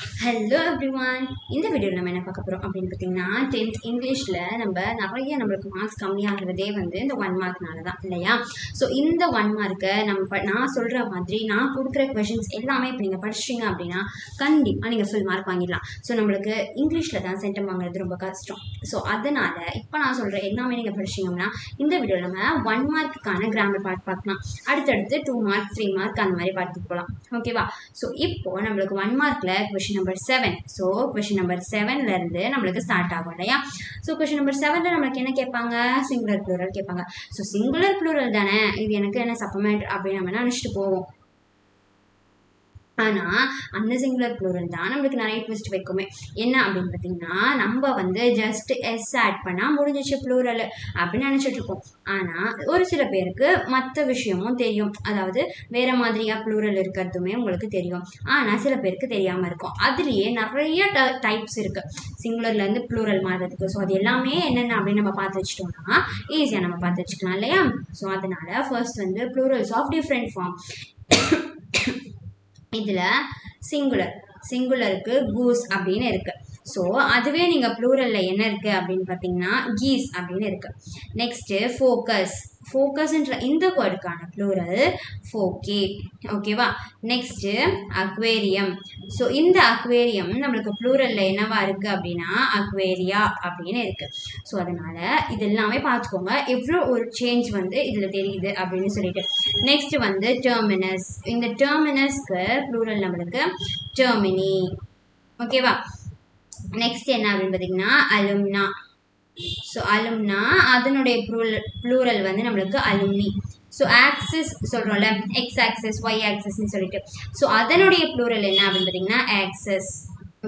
Hello everyone. இந்த வீடியோவில் நம்ம என்ன பார்க்க போகிறோம் அப்படின்னு பார்த்தீங்கன்னா 10th இங்கிலீஷில் நம்மளுக்கு மார்க்ஸ் கம்மியாகிறதே வந்து இந்த 1 மார்க்னால தான் இல்லையா. ஸோ இந்த 1 மார்க்கை நான் சொல்கிற மாதிரி நான் கொடுக்குற கொஷின்ஸ் எல்லாமே இப்போ நீங்கள் படிச்சிட்டிங்க அப்படின்னா கண்டிப்பாக நீங்கள் ஃபுல் மார்க் வாங்கிடலாம். ஸோ நம்மளுக்கு இங்கிலீஷில் தான் சென்டம் வாங்குறது ரொம்ப கஷ்டம். ஸோ அதனால் இப்போ நான் சொல்கிற எல்லாமே நீங்கள் படிச்சிங்கன்னா இந்த வீடியோவில் நம்ம 1 மார்க்குக்கான கிராமர் பார்ட் பார்க்கலாம். அடுத்தடுத்து 2 மார்க் 3 மார்க் அந்த மாதிரி பார்த்துட்டு போகலாம். ஓகேவா. ஸோ இப்போது நம்மளுக்கு 1 மார்க்கில் question number 7. So question number 7ல இருந்து நம்மளுக்கு ஸ்டார்ட் ஆகும் இல்லையா. ஸோ கொஷின் நம்பர் 7ல நம்மளுக்கு என்ன கேட்பாங்க, சிங்குலர் ப்ளூரல் கேட்பாங்க. ஸோ சிங்குலர் ப்ளூரல் தானே, இது எனக்கு என்ன சப்ளிமெண்ட் அப்படின்னு நம்ம நினச்சிட்டு போவோம். ஆனால் அந்த சிங்குலர் ப்ளூரல் தான் நம்மளுக்கு நிறைய ட்விஸ்ட் வைக்குமே. என்ன அப்படின்னு பார்த்தீங்கன்னா நம்ம வந்து ஜஸ்ட் எஸ் ஆட் பண்ணால் முடிஞ்சிச்சு ப்ளூரல் அப்படின்னு நினச்சிட்டு இருக்கோம். ஆனால் ஒரு சில பேருக்கு மற்ற விஷயமும் தெரியும், அதாவது வேறு மாதிரியாக ப்ளூரல் இருக்கிறதுமே உங்களுக்கு தெரியும். ஆனால் சில பேருக்கு தெரியாமல் இருக்கும். அதுலேயே நிறைய டைப்ஸ் இருக்குது சிங்குலர்லேருந்து ப்ளூரல் மாறுறதுக்கு. ஸோ அது எல்லாமே என்னென்ன அப்படின்னு நம்ம பார்த்து வச்சிட்டோம்னா ஈஸியாக நம்ம பார்த்து வச்சுக்கலாம் இல்லையா. ஸோ அதனால் ஃபர்ஸ்ட் வந்து ப்ளூரல்ஸ் ஆஃப் டிஃப்ரெண்ட் ஃபார்ம். இதில் சிங்குலருக்கு கூஸ் அப்படின்னு இருக்குது. ஸோ அதுவே நீங்கள் ப்ளூரலில் என்ன இருக்குது அப்படின்னு பார்த்தீங்கன்னா கீஸ் அப்படின்னு இருக்குது. நெக்ஸ்ட்டு ஃபோக்கஸ்ன்ற இந்த வேர்டுக்கான ப்ளூரல் ஃபோக்கே. ஓகேவா. Next aquarium. ஸோ இந்த அக்வேரியம் நம்மளுக்கு ப்ளூரலில் என்னவா இருக்குது அப்படின்னா அக்வேரியா அப்படின்னு இருக்குது. ஸோ அதனால் இது எல்லாமே பார்த்துக்கோங்க, எவ்வளோ ஒரு சேஞ்ச் வந்து இதில் தெரியுது அப்படின்னு சொல்லிட்டு. நெக்ஸ்ட் வந்து டெர்மினஸ். இந்த டெர்மினஸ்க்கு ப்ளூரல் நம்மளுக்கு டெர்மினி. ஓகேவா. நெக்ஸ்ட் என்ன அப்படின்னு பார்த்தீங்கன்னா அலும்னா. ஸோ அலும்னா அதனுடைய ப்ளூரல் வந்து நம்மளுக்கு அலுமினி. ஸோ ஆக்சிஸ் சொல்கிறோம்ல, எக்ஸ் ஆக்சிஸ் ஒய் ஆக்சிஸ்ன்னு சொல்லிட்டு. ஸோ அதனுடைய ப்ளூரல் என்ன அப்படின்னு பார்த்தீங்கன்னா ஆக்சஸ்.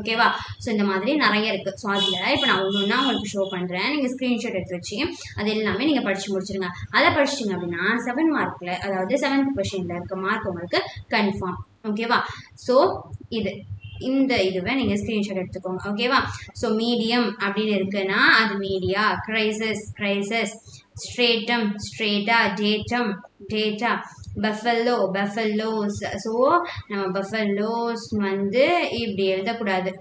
ஓகேவா. ஸோ இந்த மாதிரி நிறைய இருக்குது. ஸோ அதில் இப்போ நான் ஒன்று உங்களுக்கு ஷோ பண்ணுறேன், நீங்கள் ஸ்க்ரீன்ஷாட் எடுத்து வச்சு அது எல்லாமே நீங்கள் படித்து முடிச்சிருங்க. அதை படிச்சிட்டிங்க அப்படின்னா 7 மார்க்கில், அதாவது 7th கொஷினில் இருக்க மார்க் உங்களுக்கு கன்ஃபார்ம். ஓகேவா. ஸோ இதுவை நீங்கள் ஸ்க்ரீன்ஷாட் எடுத்துக்கோங்க. ஓகேவா. ஸோ மீடியம் அப்படின்னு இருக்குன்னா அது media. Crises. Strata. Data. Buffaloes. So நம்ம பஃபல்லோஸ் வந்து இப்படி எழுதக்கூடாது.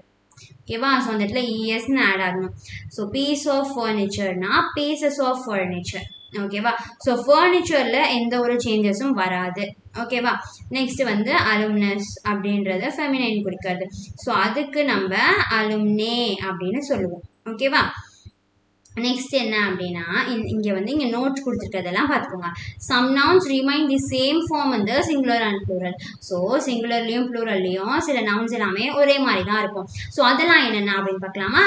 ஓகேவா. ஸோ அந்த இடத்துல இஎஸ்ன்னு ஆட் ஆகணும். ஸோ பீஸ் ஆஃப் ஃபர்னிச்சர்னா பீசஸ் ஆஃப் ஃபர்னிச்சர். ஓகேவா. ஸோ ஃபர்னிச்சரில் எந்த ஒரு சேஞ்சஸும் வராது. ஓகேவா. நெக்ஸ்ட் வந்து அலுமினஸ் அப்படின்றத ஃபெமினைன் குறிக்கிறது. ஸோ அதுக்கு நம்ம அலுமினே அப்படின்னு சொல்லுவோம். ஓகேவா. நெக்ஸ்ட் என்ன அப்படின்னா இங்கே நோட் கொடுத்துருக்கிறதெல்லாம் பார்த்துக்கோங்க. Some nouns remain the same form இந்த சிங்குலர் அண்ட் ப்ளூரல். ஸோ சிங்குலர்லையும் ப்ளூரல்லையும் சில நவுன்ஸ் எல்லாமே ஒரே மாதிரி தான் இருக்கும். ஸோ அதெல்லாம் என்னென்ன அப்படின்னு பார்க்கலாமா.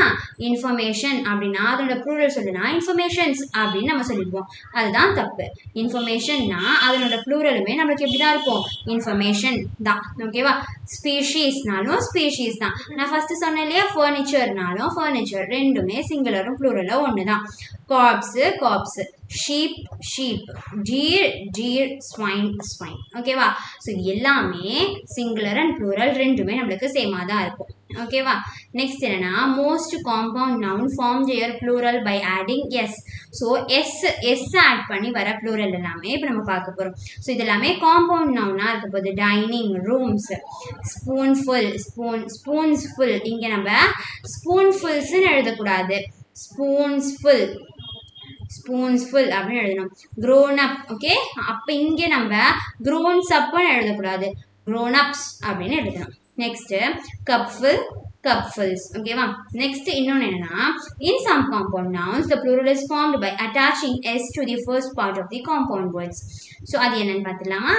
இன்ஃபர்மேஷன் அப்படின்னா அதோட ப்ளூரல் சொல்லுனா இன்ஃபர்மேஷன்ஸ் அப்படின்னு நம்ம சொல்லிடுவோம். அதுதான் தப்பு. இன்ஃபர்மேஷன்னா அதனோட ப்ளூரலுமே நம்மளுக்கு எப்படி தான் இருக்கும், இன்ஃபர்மேஷன் தான். ஓகேவா. ஸ்பீஷீஸ்னாலும் ஸ்பீஷீஸ் தான். நான் ஃபர்ஸ்ட் சொன்னேன் இல்லையா, ஃபர்னிச்சர்னாலும் ஃபர்னிச்சர். ரெண்டுமே சிங்குலரும் ப்ளூரலும் ஒன்று தான். Corps, sheep, deer, swine. ஓகேவா. ஸோ இது எல்லாமே சிங்குலர் அண்ட் ப்ளூரல் ரெண்டுமே நம்மளுக்கு சேமாக தான் இருக்கும். ஓகேவா. நெக்ஸ்ட் என்னன்னா most compound noun form their plural by adding S. So S add பண்ணி வர ப்ளூரல் எல்லாமே இப்போ நம்ம பார்க்க போகிறோம். ஸோ இது எல்லாமே காம்பவுண்ட் நவுனாக இருக்க போகுது. Dining, rooms, spoonsful. இங்கே நம்ம ஸ்பூன்ஃபுல்ஸ்ன்னு எழுதக்கூடாது, ஸ்பூன்ஸ்ஃபுல் அப்படின்னு எழுதணும். Grown up. ஓகே. அப்போ இங்கே நம்ம க்ரோன்ஸ் அப்னு எழுதக்கூடாது, க்ரோன் அப்ஸ் அப்படின்னு எழுதணும். Next cupfuls. ஓகேவா. நெக்ஸ்ட் இன்னொன்று என்னன்னா in some compound nouns the plural is formed by attaching S to the first part of the compound words. So அது என்னன்னு பார்த்துலாமா.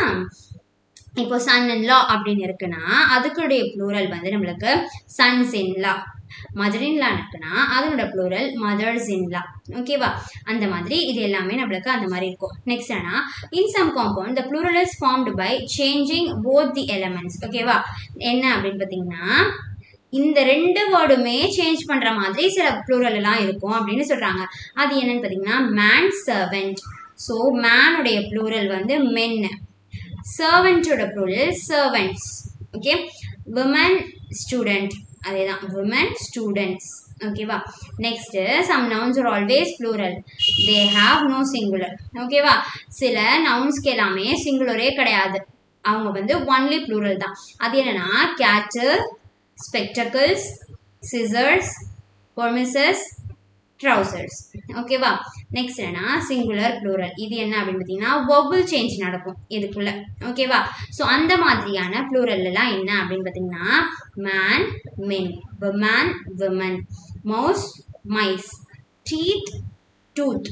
இப்போ சன் இன் லா அப்படின்னு இருக்குன்னா அதுக்குடைய ப்ளூரல் வந்து நம்மளுக்கு sons in law. Mother in லா இருக்குன்னா அதனோட ப்ளூரல் மதர்ஸ் இன் லா. ஓகேவா. அந்த மாதிரி இது எல்லாமே நம்மளுக்கு அந்த மாதிரி இருக்கும். நெக்ஸ்ட் ஆனா in some compound the plural is formed by changing both the elements. ஓகேவா. என்ன அப்படின்னு பார்த்தீங்கன்னா இந்த 2 வேர்டுமே சேஞ்ச் பண்ற மாதிரி சில ப்ளூரல் எல்லாம் இருக்கும் அப்படின்னு சொல்றாங்க. அது என்னன்னு பார்த்தீங்கன்னா மேன், சர்வெண்ட். ஸோ மேனுடைய ப்ளூரல் வந்து மென், சர்வெண்டோட plural servants. Okay. Women, student. அதேதான், விமன், ஸ்டூடெண்ட்ஸ். ஓகேவா. Next some nouns are always plural, they have no singular. ஓகேவா. சில நவுன்ஸ்க்கு எல்லாமே சிங்குலரே கிடையாது, அவங்க வந்து ஒன்லி ப்ளூரல் தான். அது என்னன்னா கேட்டில், spectacles, scissors, premises, trousers. ஓகேவா? நெக்ஸ்ட் என்னன்னா சிங்குலர் ப்ளூரல். இது என்ன அப்படின்னு பார்த்தீங்கன்னா வவல் சேஞ்ச் நடக்கும் இதுக்குள்ள. ஓகேவா? ஸோ அந்த மாதிரியான ப்ளூரல் எல்லாம் என்ன அப்படின்னு பார்த்தீங்கன்னா man, men, women, women, mouse, mice, teeth, tooth,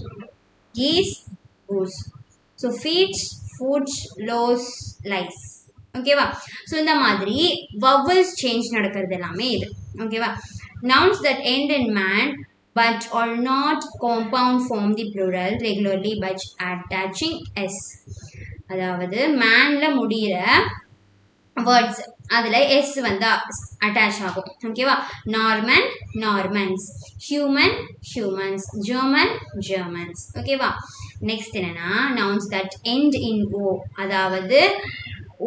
geese, goose. So feet, foots, louse, lice. ஓகேவா? ஸோ இந்த மாதிரி வவல்ஸ் சேஞ்ச் நடக்கிறது எல்லாமே இது. ஓகேவா? nouns that end in man but are not compound form the plural regularly by attaching s. அதாவது மேன்ல முடிகிற words அதில் எஸ் வந்து அட்டாச் ஆகும். ஓகேவா? Norman, நார்மன்ஸ், human, humans, German, Germans. ஓகேவா? நெக்ஸ்ட் என்னன்னா நவுன்ஸ் தட் எண்ட் இன் ஓ, அதாவது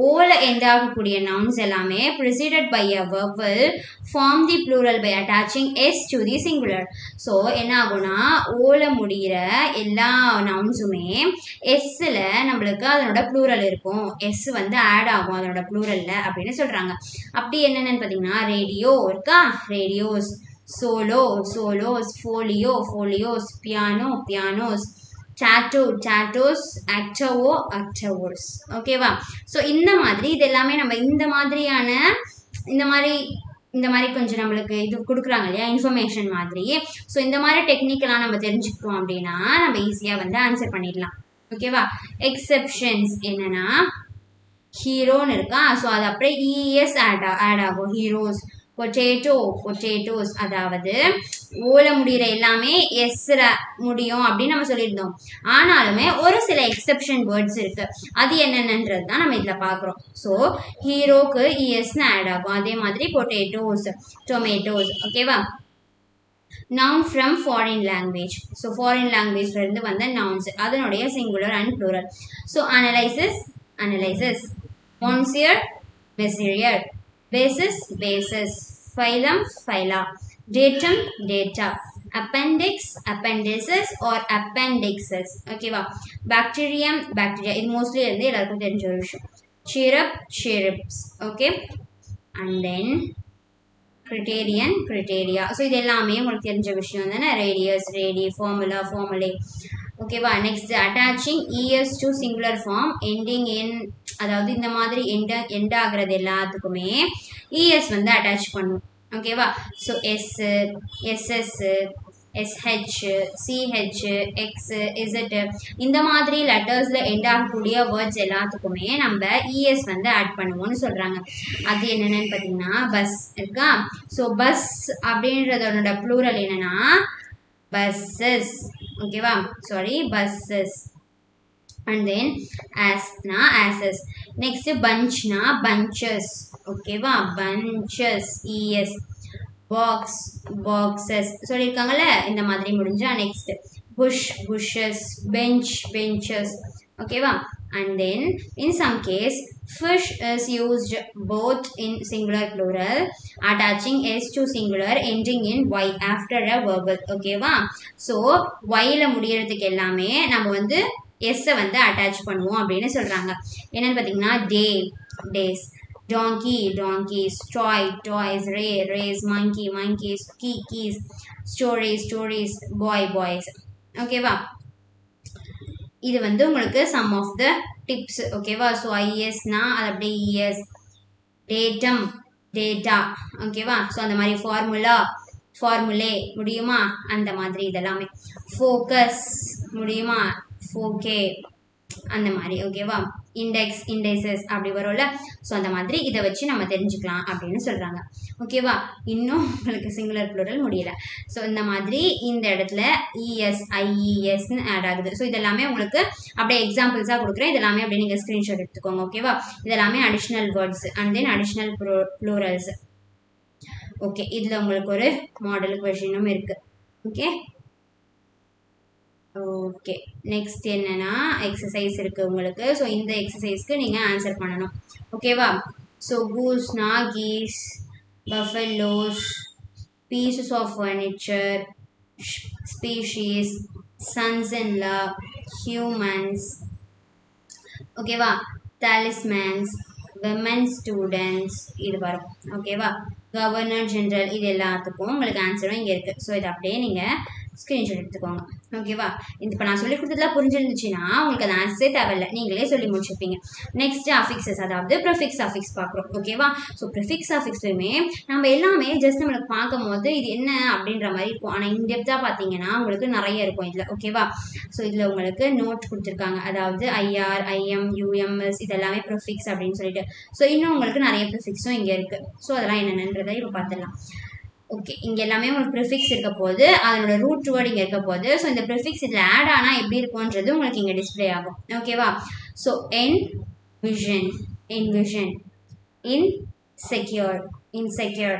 ஓல எண்ட் ஆகக்கூடிய நவுன்ஸ் எல்லாமே preceded by a vowel form the plural by attaching s to the singular. So என்ன ஆகும்னா ஓல முடிகிற எல்லா நவுன்ஸுமே எஸ்ஸில் நம்மளுக்கு அதனோட ப்ளூரல் இருக்கும். எஸ் வந்து ஆட் ஆகும் அதனோட ப்ளூரலில் அப்படின்னு சொல்கிறாங்க. அப்படி என்னென்னு பார்த்தீங்கன்னா ரேடியோ இருக்கா, radios, solo, solos, folio, folios, piano, pianos, tattoo, tattoos, actavo, actavos. ஓகேவா? ஸோ இந்த மாதிரி இது எல்லாமே நம்ம இந்த மாதிரியான இந்த மாதிரி கொஞ்சம் நம்மளுக்கு இது கொடுக்குறாங்க இல்லையா இன்ஃபர்மேஷன் மாதிரி. ஸோ இந்த மாதிரி டெக்னிக்கெல்லாம் நம்ம தெரிஞ்சுக்கிட்டோம் அப்படின்னா நம்ம ஈஸியாக வந்து ஆன்சர் பண்ணிடலாம். ஓகேவா? எக்ஸெப்ஷன்ஸ் என்னன்னா ஹீரோன்னு இருக்கா, ஸோ அது அப்படியே இஎஸ் ஆட் ஆகும். ஹீரோஸ், பொட்டேட்டோ, பொட்டேட்டோஸ், அதாவது ஓல முடிகிற எல்லாமே எஸ்ல முடியும் அப்படின்னு நம்ம சொல்லியிருந்தோம். ஆனாலுமே ஒரு சில எக்ஸெப்ஷன் வேர்ட்ஸ் இருக்கு. அது என்னென்னன்றது தான் நம்ம இதில் பார்க்குறோம். ஸோ ஹீரோக்கு இஎஸ்ன்னு ஆட் ஆகும். அதே மாதிரி பொட்டேட்டோஸ், டொமேட்டோஸ். ஓகேவா? Noun from foreign language. So foreign லாங்குவேஜ்லேருந்து வந்த நவுன்ஸ் அதனுடைய singular and plural. So analysis, analyses, monsieur, messier, basis, basis, phylum, phyla, datum, data, appendix, appendices or appendixes. ஓகேவா? bacterium, bacteria. இது மோஸ்ட்லி வந்து எல்லாருக்கும் தெரிஞ்ச ஒரு விஷயம். chirrup, chirrups. Okay, and then criterion, criteria. So இது எல்லாமே உங்களுக்கு தெரிஞ்ச விஷயம் தானே. Radius, radii, formula, formulae. ஓகேவா? Next attaching ES to singular form ending in, அதாவது இந்த மாதிரி எண்ட் ஆகிறது எல்லாத்துக்குமே இஎஸ் வந்து அட்டாச் பண்ணும். ஓகேவா? So S, SS, SH, CH, X, Z, இந்த மாதிரி லெட்டர்ஸில் எண்ட் ஆகக்கூடிய வேர்ட்ஸ் எல்லாத்துக்குமே நம்ம இஎஸ் வந்து ஆட் பண்ணுவோம்னு சொல்கிறாங்க. அது என்னென்னு பார்த்தீங்கன்னா பஸ் இருக்கா. ஸோ பஸ் அப்படின்றதோட ப்ளூரல் என்னன்னா பஸ்ஸஸ். ஓகேவா? Sorry, buses. and then as na asses. next bunch na bunches. ஓகேவா? bunches, es. box, boxes சொல்லிருக்காங்கல, இந்த மாதிரி முடிஞ்சா next bush, bushes, bench, benches. ஓகேவா? and then in some case fish is used both in singular plural attaching s to singular ending in y after a verbal. ஓகேவா? So yல முடியறதுக்கு எல்லாமே நம்ம வந்து எஸ்ஸை வந்து அட்டாச் பண்ணுவோம் அப்படின்னு சொல்கிறாங்க. என்னென்னு பார்த்தீங்கன்னா day, days, donkey, donkeys, toy, toys, ray, rays, monkey, monkeys, key, keys, story, stories, boy, boys. ஓகேவா? இது வந்து உங்களுக்கு சம் ஆஃப் த டிப்ஸ். ஓகேவா? ஸோ ஐஎஸ்னா அது அப்படியே இஎஸ், டேட்டம், டேட்டா. ஓகேவா? ஸோ அந்த மாதிரி ஃபார்முலா, ஃபார்முலே முடியுமா, அந்த மாதிரி இதெல்லாமே. ஃபோக்கஸ் முடியுமா, ஃபோகே, அந்த மாதிரி. ஓகேவா? இண்டெக்ஸ், இண்டெக்ஸஸ் அப்படி வரும்ல. ஸோ அந்த மாதிரி இதை வச்சு நம்ம தெரிஞ்சுக்கலாம் அப்படின்னு சொல்கிறாங்க. ஓகேவா? இன்னும் உங்களுக்கு சிங்குலர் ப்ளூரல் முடியல. ஸோ இந்த மாதிரி இந்த இடத்துல இஎஸ், ஐஇஎஸ்ன்னு ஆட் ஆகுது. ஸோ இதெல்லாமே உங்களுக்கு அப்படியே எக்ஸாம்பிள்ஸாக கொடுக்குறேன். இதெல்லாமே அப்படியே நீங்கள் ஸ்க்ரீன்ஷாட் எடுத்துக்கோங்க. ஓகேவா? இதெல்லாமே additional words and then additional plurals. Okay, இதில் உங்களுக்கு ஒரு மாடல் கொஷினும் இருக்குது. Okay, okay. நெக்ஸ்ட் என்னன்னா எக்ஸசைஸ் இருக்குது உங்களுக்கு. ஸோ இந்த எக்ஸசைஸ்க்கு நீங்கள் ஆன்சர் பண்ணணும். ஓகேவா? ஸோ கூஸ்னா geese, buffaloes, pieces of furniture, species, sons in law, humans. ஓகேவா? talismans, women students இது வரும். ஓகேவா? கவர்னர் ஜெனரல் இது எல்லாத்துக்கும் உங்களுக்கு ஆன்சரும் இங்கே இருக்குது. ஸோ இதை அப்படியே நீங்கள் ஸ்க்ரீன்ஷாட் எடுத்துக்கோங்க. ஓகேவா? இப்போ நான் சொல்லி கொடுத்ததுலாம் புரிஞ்சிருந்துச்சுன்னா உங்களுக்கு அது ஆன்சரே தேவையில்லை, நீங்களே சொல்லி முடிச்சுப்பீங்க. நெக்ஸ்ட் அஃபிக்ஸஸ், அதாவது ப்ரிஃபிக்ஸ் அஃபிக்ஸ் பார்க்குறோம். ஓகேவா? ஸோ ப்ரிஃபிக்ஸ் அஃபிக்ஸ்லையுமே நம்ம எல்லாமே ஜஸ்ட் நம்மளுக்கு பார்க்கும் போது இது என்ன அப்படின்ற மாதிரி இருக்கும். ஆனால் இன்டெப்த்தாக பார்த்தீங்கன்னா உங்களுக்கு நிறைய இருக்கும் இதில். ஓகேவா? ஸோ இதில் உங்களுக்கு நோட் கொடுத்துருக்காங்க, அதாவது ஐஆர், ஐஎம், யூஎம்எஸ் இதெல்லாமே ப்ரிஃபிக்ஸ் அப்படின்னு சொல்லிட்டு. ஸோ இன்னும் உங்களுக்கு நிறைய ப்ரிஃபிக்ஸும் இங்கே இருக்குது. ஸோ அதெல்லாம் என்னென்னன்றதை இப்போ பார்த்துடலாம். ஓகே, இங்கே எல்லாமே உங்களுக்கு ப்ரிஃபிக்ஸ் இருக்க போது, அதனோட ரூட் வேர்டு இங்கே இருக்க போது. ஸோ இந்த ப்ரிஃபிக்ஸ் இதில் ஆட் ஆனால் எப்படி இருக்கும்ன்றது உங்களுக்கு இங்கே டிஸ்பிளே ஆகும். ஓகேவா? So envision, envision, insecure, insecure,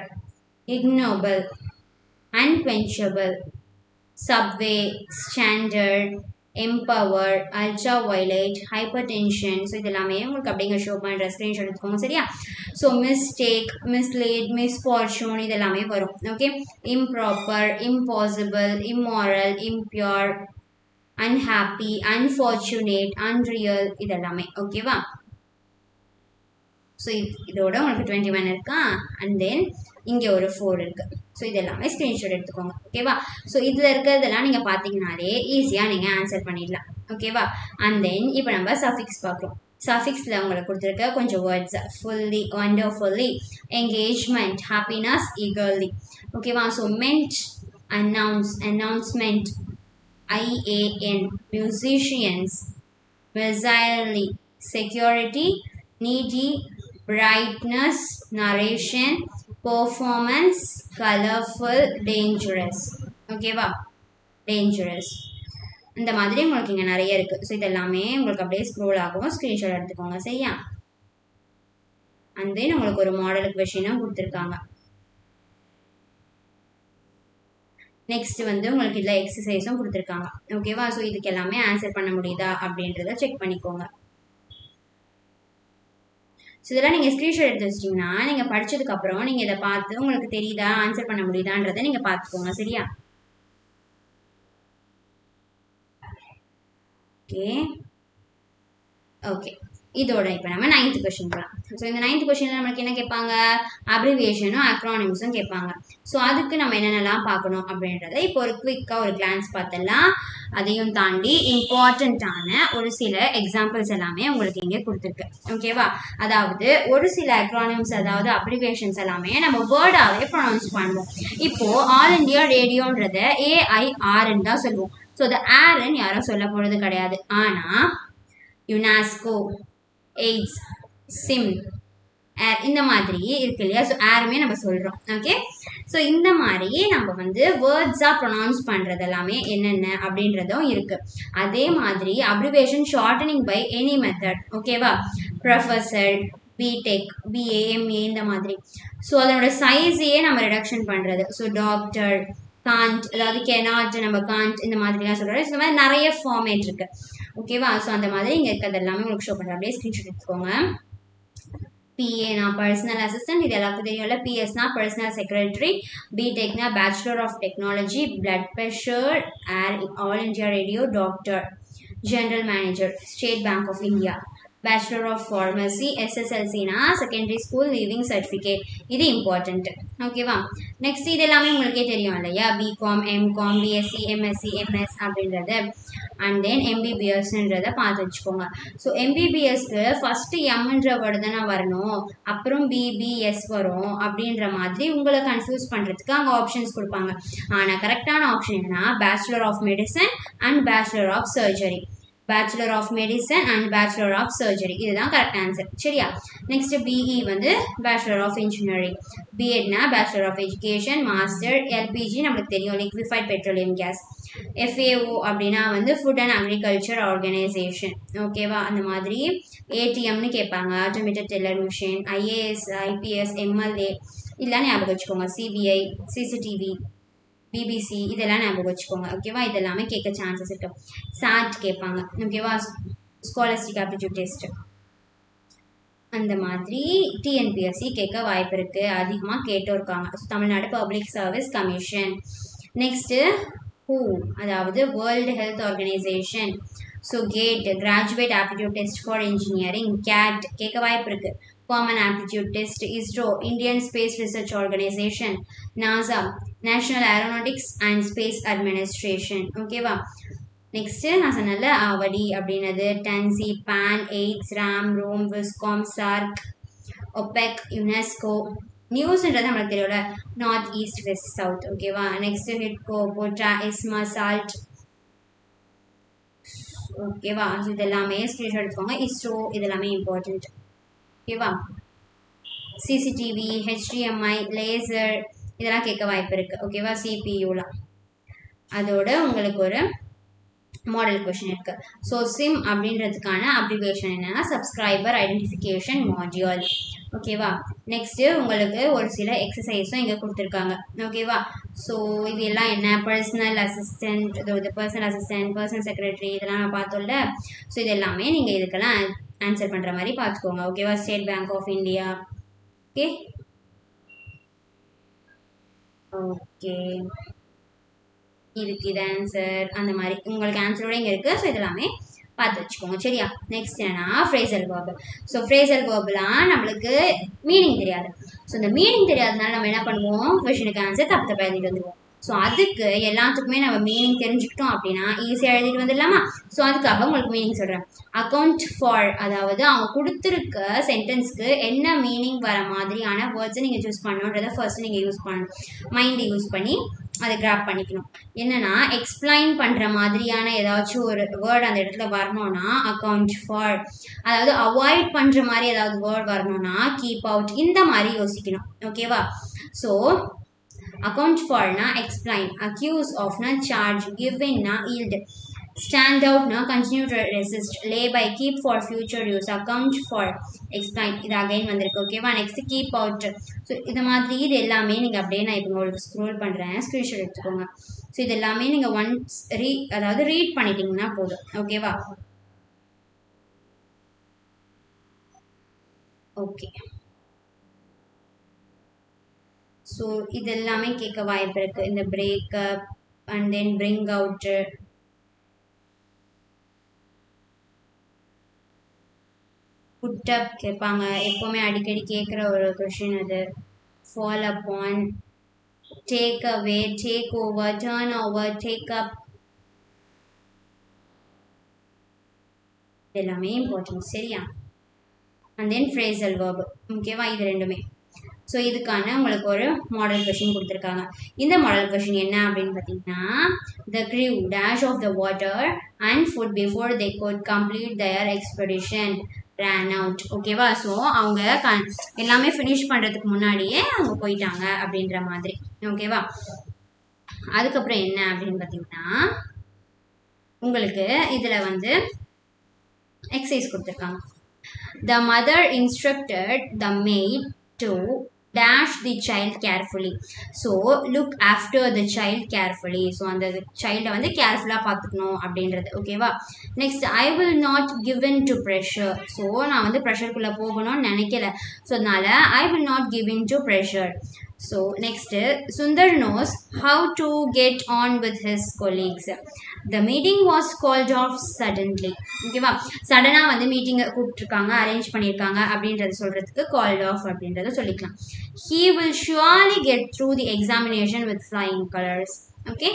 ignoble, unquenchable, subway, standard, empower, ultraviolet, hypertension. So இது எல்லாமே உங்களுக்கு அப்படிங்க ஷோ பண்ணுற ஸ்க்ரீன்ஷாட் எடுத்துக்கோங்க. சரியா? ஸோ மிஸ்டேக், மிஸ்லீட், மிஸ்ஃபார்ச்சூன் இது எல்லாமே வரும். Okay, improper, impossible, immoral, impure, unhappy, unfortunate, unreal இது எல்லாமே. ஓகேவா? ஸோ இதோட உங்களுக்கு 21 இருக்கா, அண்ட் தென் இங்கே ஒரு 4 இருக்கு. ஸோ இது எல்லாமே ஸ்க்ரீன்ஷாட் எடுத்துக்கோங்க. ஓகேவா? ஸோ இதில் இருக்கிறதெல்லாம் நீங்கள் பார்த்தீங்கனாலே ஈஸியாக நீங்கள் ஆன்சர் பண்ணிடலாம். ஓகேவா? அண்ட் தென் இப்போ நம்ம சஃபிக்ஸ் பார்க்குறோம். சஃபிக்ஸில் உங்களுக்கு கொடுத்துருக்க கொஞ்சம் words, fully, wonderfully, engagement, happiness, eagerly. ஓகேவா? So ment, announce, announcement, IAN, musicians, bizarrely, security, needy, brightness, narration, performance, colorful, dangerous. ஓகேவா? dangerous. இந்த மாதிரி உங்களுக்கு இங்கே நிறைய இருக்குது. ஸோ இதெல்லாமே உங்களுக்கு அப்படியே ஸ்க்ரோல் ஆகும், ஸ்க்ரீன்ஷாட் எடுத்துக்கோங்க. சரியா? அண்ட் தென் உங்களுக்கு ஒரு மாடல் கொஷினும் கொடுத்துருக்காங்க. நெக்ஸ்ட் வந்து உங்களுக்கு இதில் எக்ஸசைஸும் கொடுத்துருக்காங்க. ஓகேவா? ஸோ இதுக்கு எல்லாமே ஆன்சர் பண்ண முடியுதா அப்படின்றத செக் பண்ணிக்கோங்க. ஸோ இதெல்லாம் நீங்கள் ஸ்க்ரீன்ஷாட் எடுத்து வச்சிட்டிங்கன்னா நீங்கள் படித்ததுக்கப்புறம் நீங்கள் இதை பார்த்து உங்களுக்கு தெரியுதா, ஆன்சர் பண்ண முடியுதான்றதை நீங்கள் பார்த்துக்கோங்க. சரியா? ஓகே ஓகே, இதோட இப்போ நம்ம 9th கொஸ்டின் போகலாம். ஸோ இந்த 9th கொஸ்டினில் நம்மளுக்கு என்ன கேட்பாங்க, அப்ரிவியேஷனும் அக்ரானிம்ஸும் கேட்பாங்க. ஸோ அதுக்கு நம்ம என்னென்னலாம் பார்க்கணும் அப்படின்றத இப்போ ஒரு குவிக்காக ஒரு கிளான்ஸ் பார்த்துடலாம். அதையும் தாண்டி இம்பார்ட்டண்ட்டான ஒரு சில எக்ஸாம்பிள்ஸ் எல்லாமே உங்களுக்கு இங்கே கொடுத்துருக்கு. ஓகேவா? அதாவது ஒரு சில அக்ரானிம்ஸ், அதாவது அப்ரிவியேஷன்ஸ் எல்லாமே நம்ம வேர்டாகவே ப்ரொனவுன்ஸ் பண்ணுவோம். இப்போது ஆல் இண்டியா ரேடியோன்றத AIRன்னு தான் சொல்லுவோம். ஸோ அது ஆர்ன்னு யாரும் சொல்ல போகிறது கிடையாது. ஆனால் யுனெஸ்கோ, எய்ட்ஸ், சிம், ஏர் இந்த மாதிரி இருக்கு இல்லையா? ஸோ ஏருமே நம்ம சொல்கிறோம். ஓகே, ஸோ இந்த மாதிரி நம்ம வந்து வேர்ட்ஸாக ப்ரொனவுன்ஸ் பண்ணுறது எல்லாமே என்னென்ன அப்படின்றதும் இருக்குது. அதே மாதிரி abbreviation shortening by any method. ஓகேவா? ப்ரொஃபஸர், பிடெக், BAMA இந்த மாதிரி. ஸோ அதனோட சைஸையே நம்ம ரிடக்ஷன் பண்ணுறது. ஸோ டாக்டர், காண்ட், அதாவது கெனாட், நம்ம காண்ட் இந்த மாதிரிலாம் சொல்கிறோம். இந்த மாதிரி நிறைய ஃபார்மேட் இருக்கு. ஓகேவா? ஸோ அந்த மாதிரி இங்கே இருக்கிறது எல்லாமே உங்களுக்கு ஷோ பண்ணுறேன். அப்படியே ஸ்க்ரீன்ஷாட் எடுத்துக்கோங்க. PAனா பர்சனல் அசிஸ்டன்ட், இது எல்லாருக்கும் தெரியும்ல. PSனா பர்சனல் செக்ரட்டரி, BTechனா bachelor of technology, blood pressure, All India Radio, doctor, general manager, State Bank of India, bachelor of pharmacy, SSLCனா செகண்டரி ஸ்கூல் லீவிங் சர்டிஃபிகேட். இது இம்பார்ட்டன்ட். ஓகேவா? நெக்ஸ்ட் இது எல்லாமே உங்களுக்கே தெரியும் இல்லையா? BCom, MCom, BSc, MSc, MS அப்படின்றது. அண்ட் தென் MBBSன்றதை பார்த்து வச்சுக்கோங்க. ஸோ MBBSக்கு ஃபஸ்ட்டு எம்ன்ற வேர்டு தானே வரணும், அப்புறம் BBS வரும் அப்படின்ற மாதிரி உங்களை கன்ஃபியூஸ் பண்ணுறதுக்கு அங்கே ஆப்ஷன்ஸ் கொடுப்பாங்க. ஆனால் கரெக்டான ஆப்ஷன் என்னன்னா bachelor of medicine and bachelor of surgery. Bachelor of medicine and bachelor of surgery இதுதான் கரெக்ட் ஆன்சர். சரியா? நெக்ஸ்ட் BE வந்து பேச்சுலர் ஆஃப் இன்ஜினியரிங், BEdனா bachelor of education, master, LPG நம்மளுக்கு தெரியும் லிக்விஃபைட் பெட்ரோலியம் கேஸ், FAO அப்படின்னா வந்து food and agriculture organisation. ஓகேவா? அந்த மாதிரி ATMனு கேட்பாங்க, automated teller machine, IAS, IPS, MLA இதெல்லாம் ஞாபகம் வச்சுக்கோங்க. CBI, CCTV, BBC இதெல்லாம் ஞாபகம் வச்சுக்கோங்க. ஓகேவா? இதெல்லாமே கேட்க சான்சஸ் இருக்கு. SAT கேட்பாங்க. ஓகேவா? ஸ்காலர்ஸ்டிக் ஆப்டிடியூட் டெஸ்ட் அந்த மாதிரி TNPSC கேட்க வாய்ப்பு இருக்கு, அதிகமாக கேட்டும் இருக்காங்க. Tamil Nadu public service commission. Next WHO, அதாவது world health organisation. So GATE, graduate aptitude test for engineering, CAT கேட்க வாய்ப்பு இருக்கு. Common Aptitude Test, ISRO, Indian Space Research Organization, NASA, National Aeronautics and Space Administration. ஓகேவா? நெக்ஸ்ட் நான் சொன்னல ஆவடி அப்படின்னது TANSI, PAN, AIDS, RAM, ROM, Viscom, SAARC, OPEC, UNESCO. நியூஸ்ன்றது நம்மளுக்கு தெரியும்ல, நார்த் ஈஸ்ட் வெஸ்ட் சவுத். ஓகேவா? நெக்ஸ்ட் ஹிட்கோ, போட்ரா, இஸ்மா, சால்ட். ஓகேவா? இது எல்லாமே ஸ்கிரீன்ஷாட் எடுத்துக்கோங்க. இஸ்ரோ இதெல்லாமே இம்பார்ட்டன்ட். ஓகேவா? சிசிடிவி, ஹெச்டிஎம்ஐ, லேசர் இதெல்லாம் கேட்க வாய்ப்பு இருக்கு. ஓகேவா? சிபியூலாம். அதோட உங்களுக்கு ஒரு மாடல் கொஸ்டின் இருக்கு. ஸோ சிம் அப்படின்றதுக்கான அப்ரிவேஷன் என்னன்னா சப்ஸ்கிரைபர் ஐடென்டிஃபிகேஷன் மாடியூல். ஓகேவா? நெக்ஸ்ட் உங்களுக்கு ஒரு சில எக்ஸசைஸும் இங்கே கொடுத்துருக்காங்க. ஓகேவா? ஸோ இது எல்லாம் என்ன, personal assistant, personal assistant, personal secretary இதெல்லாம் நான் பார்த்தோம்ல. ஸோ இது எல்லாமே நீங்கள் இதுக்கெல்லாம் ஆன்சர் பண்ணுற மாதிரி பார்த்துக்கோங்க. ஓகேவா? State Bank of India. Okay okay இதுக்கு இது ஆன்சர் அந்த மாதிரி உங்களுக்கு ஆன்சரோட இங்கே இருக்குது. ஸோ இதெல்லாமே பார்த்து வச்சுக்கோங்க. சரியா? நெக்ஸ்ட் என்னன்னா ஃப்ரேசல் வேர்ப். ஸோ ஃப்ரேசல் வேர்ப்லாம் நம்மளுக்கு மீனிங் தெரியாது. ஸோ இந்த மீனிங் தெரியாதனால நம்ம என்ன பண்ணுவோம், கொஷனுக்கு ஆன்சர் தப்பு தப்பாக எழுதிட்டு வந்துடுவோம். ஸோ அதுக்கு எல்லாத்துக்குமே நம்ம மீனிங் தெரிஞ்சுக்கிட்டோம் அப்படின்னா ஈஸியாக எழுதிட்டு வந்துடலாமா? ஸோ அதுக்காக உங்களுக்கு மீனிங் சொல்கிறேன். அக்கௌண்ட் ஃபார், அதாவது அவங்க கொடுத்துருக்க சென்டென்ஸ்க்கு என்ன மீனிங் வர மாதிரியான வேர்ட்ஸை நீங்கள் சூஸ் பண்ணணுன்றதை ஃபர்ஸ்ட் நீங்கள் யூஸ் பண்ணணும். மைண்டை யூஸ் பண்ணி அதை கிராப் பண்ணிக்கணும். என்னன்னா எக்ஸ்பிளைன் பண்ணுற மாதிரியான ஏதாச்சும் ஒரு வேர்டு அந்த இடத்துல வரணும்னா அக்கௌண்ட் ஃபார், அதாவது அவாய்ட் பண்ணுற மாதிரி ஏதாவது வேர்ட் வரணும்னா கீப் அவுட், இந்த மாதிரி யோசிக்கணும். ஓகேவா? So account for na explain, accuse of na charge, give in na yield, stand out na continue to resist, lay by, keep for future use, account for, explain. இது again வந்திருக்கு. ஓகேவா? Next keep out. So இது மாதிரி இது எல்லாமே நீங்கள் அப்படியே நான் இப்போ உங்களுக்கு ஸ்க்ரோல் பண்ணுறேன், ஸ்க்ரீன்ஷாட் எடுத்துக்கோங்க. ஸோ இது எல்லாமே நீங்கள் ஒன்ஸ் அதாவது ரீட் பண்ணிட்டீங்கன்னா போதும். ஓகேவா? ஓகே. ஸோ இது எல்லாமே கேட்க வாய்ப்பு இருக்கு. இந்த breakup and then bring out, put up கேட்பாங்க. எப்போவுமே அடிக்கடி கேட்குற ஒரு கொஷின் அது. Fall upon, take away, take over, turn over, take up, எல்லாமே இம்பார்ட்டன்ட். சரியா? And then phrasal verb. ஓகேவா? இது ரெண்டுமே. ஸோ இதுக்கான உங்களுக்கு ஒரு மாடல் கொஷின் கொடுத்துருக்காங்க. இந்த மாடல் கொஷின் என்ன அப்படின்னு பார்த்தீங்கன்னா, the crew dash of the water and food before they could complete their expedition ran out. ஓகேவா? ஸோ அவங்க எல்லாமே ஃபினிஷ் பண்ணுறதுக்கு முன்னாடியே அவங்க போயிட்டாங்க அப்படின்ற மாதிரி. ஓகேவா? அதுக்கப்புறம் என்ன அப்படின்னு பார்த்தீங்கன்னா, உங்களுக்கு இதில் வந்து எக்ஸசைஸ் கொடுத்துருக்காங்க. The mother instructed the maid to dash the child carefully. So look after the child carefully. So அந்த சைல்டை வந்து கேர்ஃபுல்லாக பார்த்துக்கணும் அப்படின்றது. ஓகேவா? Next I will not give in to pressure. So நான் வந்து ப்ரெஷருக்குள்ளே போகணும்னு நினைக்கல. ஸோ அதனால I will not give in to pressure. So next Sundar knows how to get on with his colleagues. The meeting was called off suddenly. ஓகேவா? சடனாக வந்து மீட்டிங்கை கூப்பிட்டுருக்காங்க, அரேஞ்ச் பண்ணியிருக்காங்க அப்படின்றத சொல்கிறதுக்கு கால்ட் ஆஃப் அப்படின்றத சொல்லிக்கலாம். He will surely get through the examination with flying colors. Okay?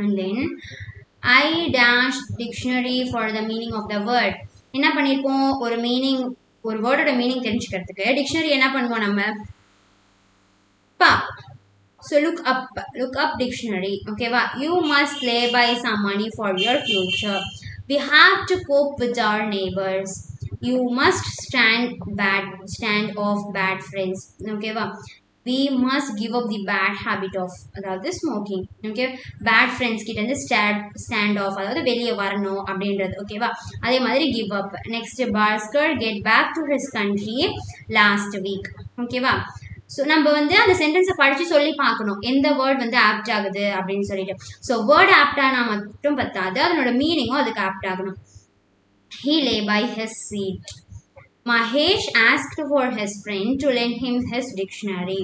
And then I dash dictionary for the meaning of the word. என்ன பண்ணியிருக்கோம், ஒரு மீனிங், ஒரு வேர்டோட மீனிங் தெரிஞ்சுக்கிறதுக்கு டிக்ஷனரி என்ன பண்ணுவோம் நம்ம? So look up dictionary. Okay, you must lay by some money for your future. We have to cope with our neighbors. You must stand off bad friends. Okay, we must give up the bad habit of அதாவது smoking. Okay, bad friends கிட்ட இருந்து stand off, அதாவது வெளியே வரணும் அப்படின்றது. ஓகேவா? அதே மாதிரி give up. Next, Bhaskar get back to his country last week. ஓகேவா? ஸோ நம்ம வந்து அந்த சென்டென்ஸை படித்து சொல்லி பார்க்கணும் எந்த வேர்ட் வந்து ஆப்ட் ஆகுது அப்படின்னு சொல்லிட்டு. ஸோ வேர்ட் ஆப்ட் ஆனால் மட்டும் பத்தாது, அதனோட மீனிங்கும் அதுக்கு ஆப்ட் ஆகணும். He lay by his seat. Mahesh asked for his friend to lend him his dictionary.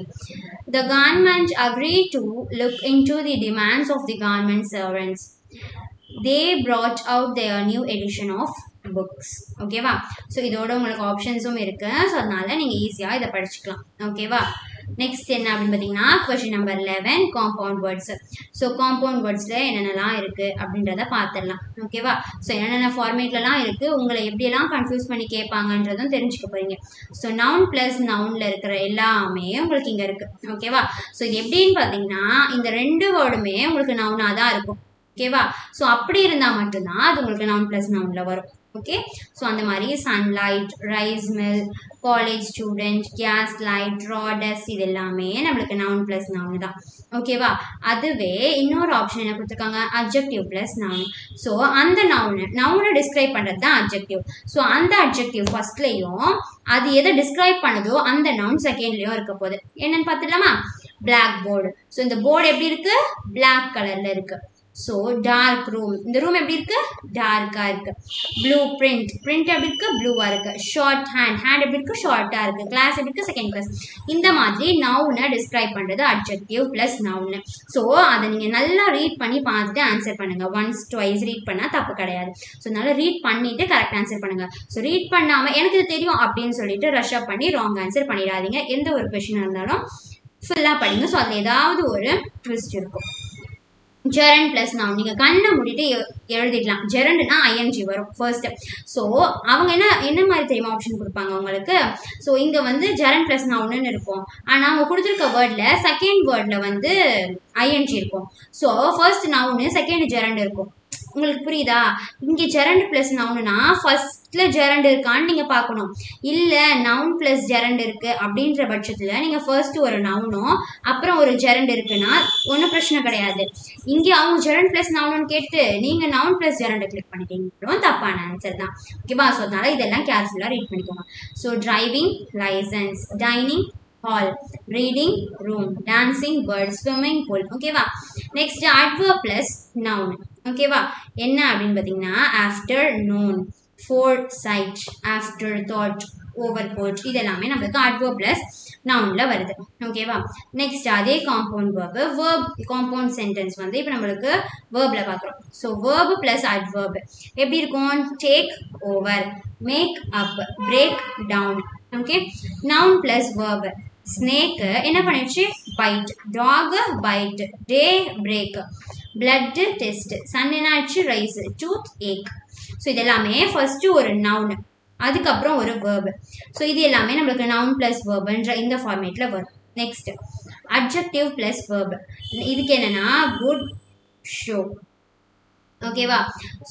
The government agreed to look into the demands of the government servants. They brought out their new edition of books. ஓகேவா? So இதோட உங்களுக்கு ஆப்ஷன்ஸும் இருக்கு. So அதனால நீங்க ஈஸியா இதை படிச்சுக்கலாம். ஓகேவா? நெக்ஸ்ட் என்ன அப்படின்னு பார்த்தீங்கன்னா question number 11 compound words. So compound வேர்ட்ஸ்ல என்னென்னலாம் இருக்கு அப்படின்றத பார்த்துடலாம். ஓகேவா? ஸோ என்னென்ன ஃபார்மேட்லலாம் இருக்கு, உங்களை எப்படியெல்லாம் கன்ஃபியூஸ் பண்ணி கேட்பாங்கன்றதும் தெரிஞ்சுக்க போறீங்க. ஸோ நவுன் பிளஸ் நவுன்ல இருக்கிற எல்லாமே உங்களுக்கு இங்க இருக்கு. ஓகேவா? ஸோ இது எப்படின்னு பார்த்தீங்கன்னா இந்த ரெண்டு வேர்டுமே உங்களுக்கு நவுனா தான் இருக்கும். ஓகேவா? ஸோ அப்படி இருந்தா மட்டும்தான் அது உங்களுக்கு நவுன் பிளஸ் நவுன்ல வரும். ஓகே, ஸோ அந்த மாதிரி sunlight, rice mill, college student, gas light, raw dust, இது எல்லாமே நம்மளுக்கு நவுன் பிளஸ் நவுன் தான். ஓகேவா? அதுவே இன்னொரு ஆப்ஷன் என்ன கொடுத்துருக்காங்க, அட்ஜெக்டிவ் பிளஸ் நவுன். ஸோ அந்த நவுனை டிஸ்கிரைப் பண்ணுறது தான் அட்ஜெக்டிவ். ஸோ அந்த அட்ஜெக்டிவ் ஃபர்ஸ்ட்லையும் அது எதை டிஸ்கிரைப் பண்ணுதோ அந்த நவுன் செகண்ட்லையும் இருக்க போகுது. என்னன்னு பார்த்துடலாமா? Black board. ஸோ இந்த போர்டு எப்படி இருக்கு? பிளாக் கலர்ல இருக்கு. ஸோ டார்க் ரூம், இந்த ரூம் எப்படி இருக்கு? டார்க்கா இருக்கு. ப்ளூ பிரிண்ட், பிரிண்ட் எப்படி இருக்கு? ப்ளூவா இருக்கு. ஷார்ட் ஹேண்ட், ஹேண்ட் எப்படி இருக்கு? ஷார்ட்டா இருக்கு. கிளாஸ் எப்படி இருக்கு? Second class. இந்த மாதிரி நவுனை டிஸ்கிரைப் பண்றது அட்ஜெக்டிவ் பிளஸ் நவுன். ஸோ அதை நீங்க நல்லா ரீட் பண்ணி பார்த்துட்டு ஆன்சர் பண்ணுங்க. ஒன்ஸ் ட்வைஸ் ரீட் பண்ணா தப்பு கிடையாது. ஸோ அதனால ரீட் பண்ணிட்டு கரெக்ட் ஆன்சர் பண்ணுங்க. ஸோ ரீட் பண்ணாம எனக்கு இது தெரியும் அப்படின்னு சொல்லிட்டு ரஷ் அப் பண்ணி ராங் ஆன்சர் பண்ணிடாதீங்க. எந்த ஒரு கொஸ்டின் இருந்தாலும் ஃபுல்லா படிங்க. ஸோ அதுல ஏதாவது ஒரு ட்விஸ்ட் இருக்கும். ஜெரண்ட் பிளஸ் நவுன், நீங்க கண்ணை மூடிட்டு எழுதிடலாம். ஜெரண்ட்னா ஐஎன்ஜி வரும் ஃபர்ஸ்ட். ஸோ அவங்க என்ன மாதிரி தெரியுமா ஆப்ஷன் கொடுப்பாங்க உங்களுக்கு? ஸோ இங்க வந்து ஜெரண்ட் பிளஸ் நவுன்னு இருக்கும். ஆனா அவங்க கொடுத்துருக்க வேர்ட்ல செகண்ட் வேர்ட்ல வந்து ஐஎன்ஜி இருக்கும். So first noun, second gerund இருக்கும். உங்களுக்கு புரியுதா? இங்க ஜெரண்ட் பிளஸ் நவுன்னா ஃபர்ஸ்ட்ல ஜெரண்ட் இருக்கான்னு நீங்க பார்க்கணும். இல்ல நவுன் பிளஸ் ஜெரண்ட் இருக்கு அப்படின்ற பட்சத்துல நீங்க ஃபர்ஸ்ட் ஒரு நவுனும் அப்புறம் ஒரு ஜெரண்ட் இருக்குன்னா ஒன்றும் பிரச்சனை கிடையாது. இங்க அவங்க ஜெரண்ட் பிளஸ் நவுன் கேட்டு நீங்க நவுன் பிளஸ் ஜெரண்ட் கிளிக் பண்ணிட்டீங்க, தப்பான ஆன்சர் தான். ஓகேவா? ஸோ அதனால இதெல்லாம் கேர்ஃபுல்லா ரீட் பண்ணிக்கோங்க. So driving licence, dining hall, reading room, dancing bird, swimming pool. ஓகேவா? Next adverb plus noun. ஓகேவா? என்ன அப்படின்னு பார்த்தீங்கன்னா afternoon, foresight, after thought, overboard, இது எல்லாமே நம்மளுக்கு adverb plus nounல வருது. ஓகேவா? நெக்ஸ்ட் அதே காம்பவுண்ட் verb காம்பவுண்ட் சென்டென்ஸ் வந்து இப்போ நம்மளுக்கு verbல பார்க்குறோம். ஸோ verb plus adverb எப்படி இருக்கும்? Take over, make up, break down. Okay, noun plus verb. Snake என்ன பண்ணிடுச்சு? Bite. Dog bite. Day break. Blood test. Sun என்னாச்சு? ரைஸ். Toothache. ஸோ இது எல்லாமே ஃபர்ஸ்ட் ஒரு நவுன், அதுக்கப்புறம் ஒரு வேர்ப். ஸோ இது எல்லாமே நம்மளுக்கு நவுன் பிளஸ் வேர்ப்ன்ற இந்த ஃபார்மேட்ல வரும். Next adjective plus verb. இதுக்கு என்னன்னா குட் ஷோ. ஓகேவா?